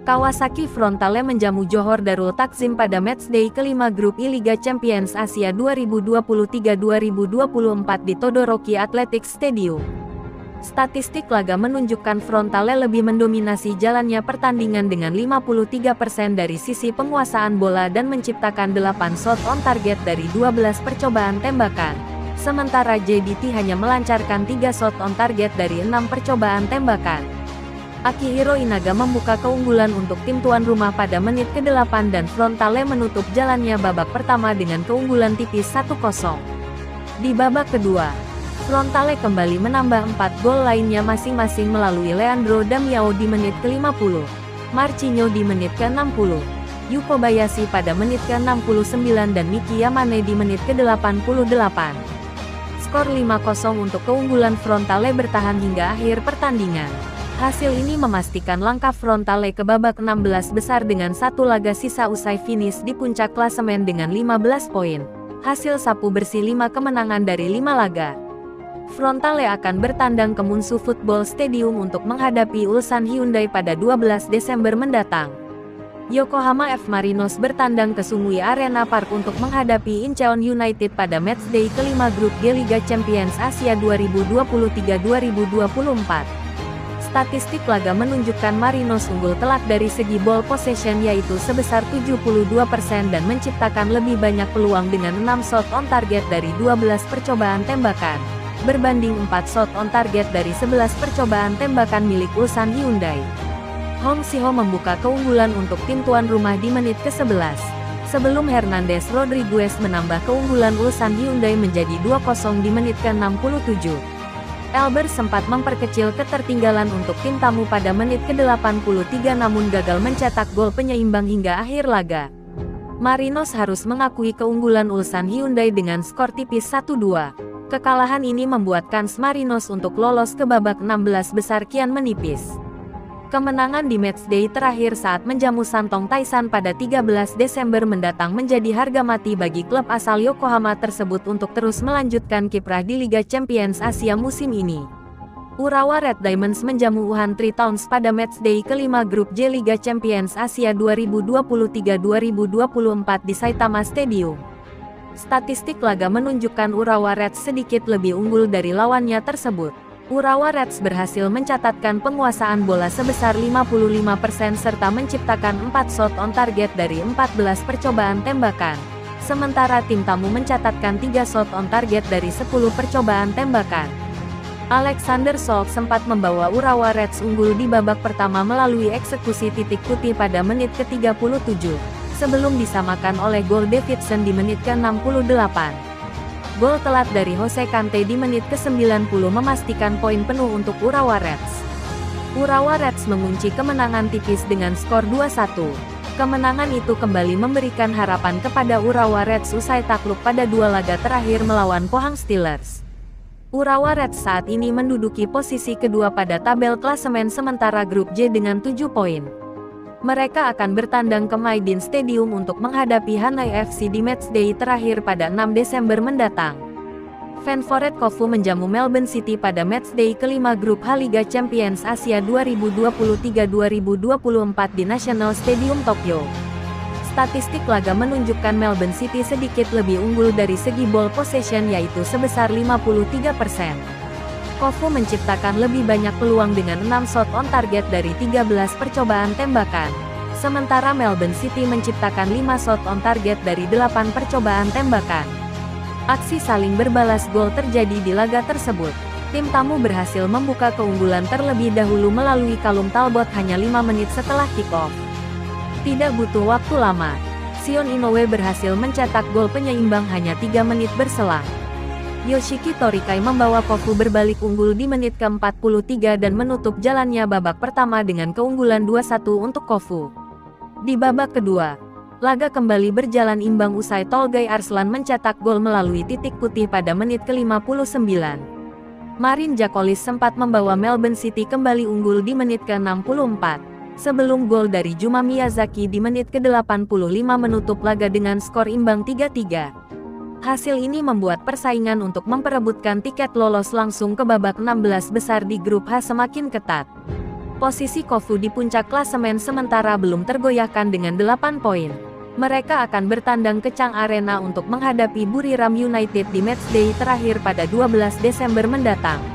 Kawasaki Frontale menjamu Johor Darul Takzim pada matchday kelima Grup I Liga Champions Asia 2023-2024 di Todoroki Athletics Stadium. Statistik laga menunjukkan Frontale lebih mendominasi jalannya pertandingan dengan 53% dari sisi penguasaan bola dan menciptakan 8 shot on target dari 12 percobaan tembakan. Sementara JDT hanya melancarkan 3 shot on target dari 6 percobaan tembakan. Akihiro Inaga membuka keunggulan untuk tim tuan rumah pada menit ke-8 dan Frontale menutup jalannya babak pertama dengan keunggulan tipis 1-0. Di babak kedua, Frontale kembali menambah 4 gol lainnya masing-masing melalui Leandro Damiao di menit ke-50, Marcinho di menit ke-60, Yuko Bayashi pada menit ke-69 dan Miki Yamane di menit ke-88. Skor 5-0 untuk keunggulan Frontale bertahan hingga akhir pertandingan. Hasil ini memastikan langkah Frontale ke babak 16 besar dengan satu laga sisa usai finish di puncak klasemen dengan 15 poin. Hasil sapu bersih 5 kemenangan dari 5 laga. Frontale akan bertandang ke Munsu Football Stadium untuk menghadapi Ulsan Hyundai pada 12 Desember mendatang. Yokohama F. Marinos bertandang ke Sungui Arena Park untuk menghadapi Incheon United pada matchday kelima Grup G Liga Champions Asia 2023-2024. Statistik laga menunjukkan Marinos unggul telak dari segi ball possession yaitu sebesar 72% dan menciptakan lebih banyak peluang dengan 6 shot on target dari 12 percobaan tembakan, berbanding 4 shot on target dari 11 percobaan tembakan milik Ulsan Hyundai. Hong Si-ho membuka keunggulan untuk tim tuan rumah di menit ke-11, sebelum Hernandez Rodriguez menambah keunggulan Ulsan Hyundai menjadi 2-0 di menit ke-67. Elber sempat memperkecil ketertinggalan untuk tim tamu pada menit ke-83 namun gagal mencetak gol penyeimbang hingga akhir laga. Marinos harus mengakui keunggulan Ulsan Hyundai dengan skor tipis 1-2. Kekalahan ini membuat kans Marinos untuk lolos ke babak 16 besar kian menipis. Kemenangan di matchday terakhir saat menjamu Santong Taisan pada 13 Desember mendatang menjadi harga mati bagi klub asal Yokohama tersebut untuk terus melanjutkan kiprah di Liga Champions Asia musim ini. Urawa Red Diamonds menjamu Wuhan Three Towns pada matchday kelima Grup J Liga Champions Asia 2023-2024 di Saitama Stadium. Statistik laga menunjukkan Urawa Reds sedikit lebih unggul dari lawannya tersebut. Urawa Reds berhasil mencatatkan penguasaan bola sebesar 55% serta menciptakan 4 shot on target dari 14 percobaan tembakan. Sementara tim tamu mencatatkan 3 shot on target dari 10 percobaan tembakan. Alexander Solk sempat membawa Urawa Reds unggul di babak pertama melalui eksekusi titik putih pada menit ke-37, sebelum disamakan oleh gol Davidson di menit ke-68. Gol telat dari Jose Kante di menit ke-90 memastikan poin penuh untuk Urawa Reds. Urawa Reds mengunci kemenangan tipis dengan skor 2-1. Kemenangan itu kembali memberikan harapan kepada Urawa Reds usai takluk pada 2 laga terakhir melawan Pohang Steelers. Urawa Reds saat ini menduduki posisi kedua pada tabel klasemen sementara Grup J dengan 7 poin. Mereka akan bertandang ke Maidin Stadium untuk menghadapi Hanoi FC di matchday terakhir pada 6 Desember mendatang. Fanforet Kofu menjamu Melbourne City pada matchday kelima Grup H Liga Champions Asia 2023-2024 di National Stadium Tokyo. Statistik laga menunjukkan Melbourne City sedikit lebih unggul dari segi ball possession yaitu sebesar 53%. Kofu menciptakan lebih banyak peluang dengan 6 shot on target dari 13 percobaan tembakan. Sementara Melbourne City menciptakan 5 shot on target dari 8 percobaan tembakan. Aksi saling berbalas gol terjadi di laga tersebut. Tim tamu berhasil membuka keunggulan terlebih dahulu melalui Callum Talbot hanya 5 menit setelah kick-off. Tidak butuh waktu lama, Sion Inoue berhasil mencetak gol penyeimbang hanya 3 menit berselang. Yoshiki Torikai membawa Kofu berbalik unggul di menit ke-43 dan menutup jalannya babak pertama dengan keunggulan 2-1 untuk Kofu. Di babak kedua, laga kembali berjalan imbang usai Tolgai Arslan mencetak gol melalui titik putih pada menit ke-59. Marin Jakolis sempat membawa Melbourne City kembali unggul di menit ke-64, sebelum gol dari Juma Miyazaki di menit ke-85 menutup laga dengan skor imbang 3-3. Hasil ini membuat persaingan untuk memperebutkan tiket lolos langsung ke babak 16 besar di Grup H semakin ketat. Posisi Kofu di puncak klasemen sementara belum tergoyahkan dengan 8 poin. Mereka akan bertandang ke Chang Arena untuk menghadapi Buriram United di matchday terakhir pada 12 Desember mendatang.